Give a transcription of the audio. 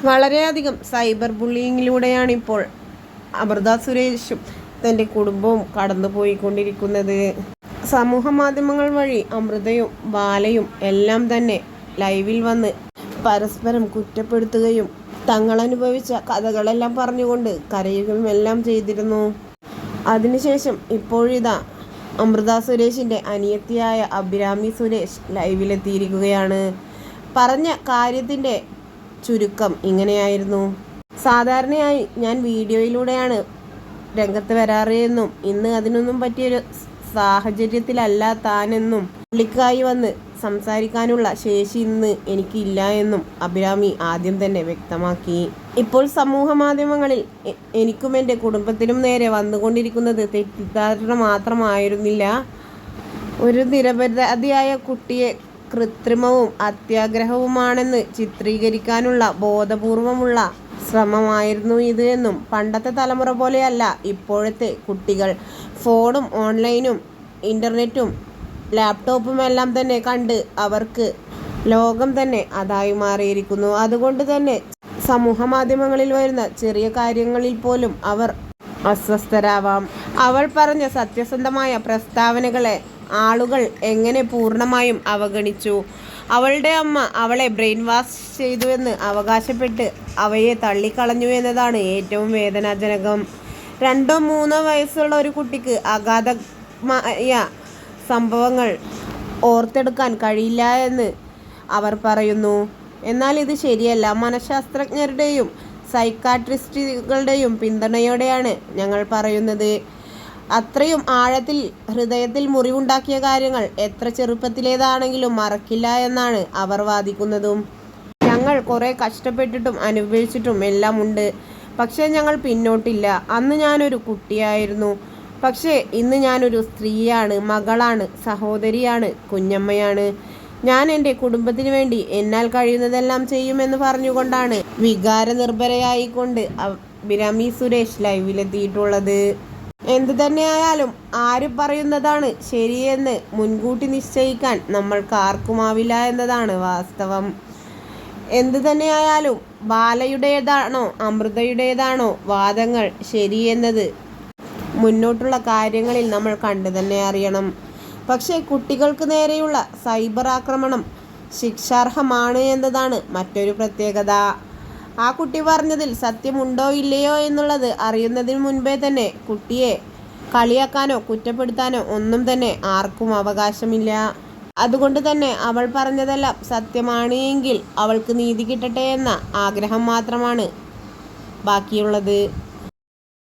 വളരെയധികം സൈബർ ബുള്ളിങ്ങിലൂടെയാണ് ഇപ്പോൾ അമൃത സുരേഷും തൻ്റെ കുടുംബവും കടന്നുപോയിക്കൊണ്ടിരിക്കുന്നത്. സമൂഹ മാധ്യമങ്ങൾ വഴി അമൃതയും ബാലയും എല്ലാം തന്നെ ലൈവിൽ വന്ന് പരസ്പരം കുറ്റപ്പെടുത്തുകയും തങ്ങളനുഭവിച്ച കഥകളെല്ലാം പറഞ്ഞുകൊണ്ട് കരയുകയും എല്ലാം ചെയ്തിരുന്നു. അതിനുശേഷം ഇപ്പോഴിതാ അമൃത സുരേഷിൻ്റെ അനിയത്തിയായ അഭിരാമി സുരേഷ് ലൈവിലെത്തിയിരിക്കുകയാണ്. പറഞ്ഞ കാര്യത്തിൻ്റെ ചുരുക്കം ഇങ്ങനെയായിരുന്നു: സാധാരണയായി ഞാൻ വീഡിയോയിലൂടെയാണ് രംഗത്ത് വരാറ് എന്നും ഇന്ന് അതിനൊന്നും പറ്റിയൊരു സാഹചര്യത്തിലല്ല താനെന്നും പുള്ളിക്കായി വന്ന് സംസാരിക്കാനുള്ള ശേഷി ഇന്ന് എനിക്കില്ല എന്നും അഭിരാമി ആദ്യം തന്നെ വ്യക്തമാക്കി. ഇപ്പോൾ സമൂഹ മാധ്യമങ്ങളിൽ എനിക്കും എൻ്റെ കുടുംബത്തിനും നേരെ വന്നുകൊണ്ടിരിക്കുന്നത് തെറ്റിദ്ധാരണ മാത്രമായിരുന്നില്ല. ഒരു നിരപരാധിയായ കുട്ടിയെ കൃത്രിമവും അത്യാഗ്രഹവുമാണെന്ന് ചിത്രീകരിക്കാനുള്ള ബോധപൂർവമുള്ള ശ്രമമായിരുന്നു ഇത് എന്നും പണ്ടത്തെ തലമുറ പോലെയല്ല ഇപ്പോഴത്തെ കുട്ടികൾ. ഫോണും ഓൺലൈനും ഇൻ്റർനെറ്റും ലാപ്ടോപ്പും എല്ലാം തന്നെ കണ്ട് അവർക്ക് ലോകം തന്നെ അതായി മാറിയിരിക്കുന്നു. അതുകൊണ്ട് തന്നെ സമൂഹ മാധ്യമങ്ങളിൽ വരുന്ന ചെറിയ കാര്യങ്ങളിൽ പോലും അവർ അസ്വസ്ഥരാവാം. അവൾ പറഞ്ഞ സത്യസന്ധമായ പ്രസ്താവനകളെ ആളുകൾ എങ്ങനെ പൂർണ്ണമായും അവഗണിച്ചു. അവളുടെ അമ്മ അവളെ ബ്രെയിൻ വാഷ് ചെയ്തുവെന്ന് അവകാശപ്പെട്ട് അവയെ തള്ളിക്കളഞ്ഞു എന്നതാണ് ഏറ്റവും വേദനാജനകം. 2-3 വയസ്സുള്ള ഒരു കുട്ടിക്ക് അഗാധമായ സംഭവങ്ങൾ ഓർത്തെടുക്കാൻ കഴിയില്ല എന്ന് അവർ പറയുന്നു. എന്നാൽ ഇത് ശരിയല്ല. മനഃശാസ്ത്രജ്ഞരുടെയും സൈക്കാട്രിസ്റ്റുകളുടെയും പിന്തുണയോടെയാണ് ഞങ്ങൾ പറയുന്നത്. അത്രയും ആഴത്തിൽ ഹൃദയത്തിൽ മുറിവുണ്ടാക്കിയ കാര്യങ്ങൾ എത്ര ചെറുപ്പത്തിലേതാണെങ്കിലും മറക്കില്ല എന്നാണ് അവർ വാദിക്കുന്നതും. ഞങ്ങൾ കുറേ കഷ്ടപ്പെട്ടിട്ടും അനുഭവിച്ചിട്ടും എല്ലാം ഉണ്ട്. പക്ഷേ ഞങ്ങൾ പിന്നോട്ടില്ല. അന്ന് ഞാനൊരു കുട്ടിയായിരുന്നു. പക്ഷേ ഇന്ന് ഞാനൊരു സ്ത്രീയാണ്, മകളാണ്, സഹോദരിയാണ്, കുഞ്ഞമ്മയാണ്. ഞാൻ എൻ്റെ കുടുംബത്തിന് വേണ്ടി എന്നാൽ കഴിയുന്നതെല്ലാം ചെയ്യുമെന്ന് പറഞ്ഞുകൊണ്ടാണ് വികാരനിർഭരയായിക്കൊണ്ട് അഭിരാമി സുരേഷ് ലൈവിലെത്തിയിട്ടുള്ളത്. എന്തു തന്നെയായാലും ആര് പറയുന്നതാണ് ശരിയെന്ന് മുൻകൂട്ടി നിശ്ചയിക്കാൻ നമ്മൾക്ക് ആർക്കുമാവില്ല എന്നതാണ് വാസ്തവം. എന്തു തന്നെയായാലും ബാലയുടേതാണോ അമൃതയുടേതാണോ വാദങ്ങൾ ശരിയെന്നത് മുന്നോട്ടുള്ള കാര്യങ്ങളിൽ നമ്മൾ കണ്ടു തന്നെ അറിയണം. പക്ഷേ കുട്ടികൾക്ക് നേരെയുള്ള സൈബർ ആക്രമണം ശിക്ഷാർഹമാണ് എന്നതാണ് മറ്റൊരു പ്രത്യേകത. ആ കുട്ടി പറഞ്ഞതിൽ സത്യമുണ്ടോ ഇല്ലയോ എന്നുള്ളത് അറിയുന്നതിന് മുൻപേ തന്നെ കുട്ടിയെ കളിയാക്കാനോ കുറ്റപ്പെടുത്താനോ ഒന്നും തന്നെ ആർക്കും അവകാശമില്ല. അതുകൊണ്ട് തന്നെ അവൾ പറഞ്ഞതെല്ലാം സത്യമാണ് എങ്കിൽ അവൾക്ക് നീതി കിട്ടട്ടെ എന്ന ആഗ്രഹം മാത്രമാണ് ബാക്കിയുള്ളത്.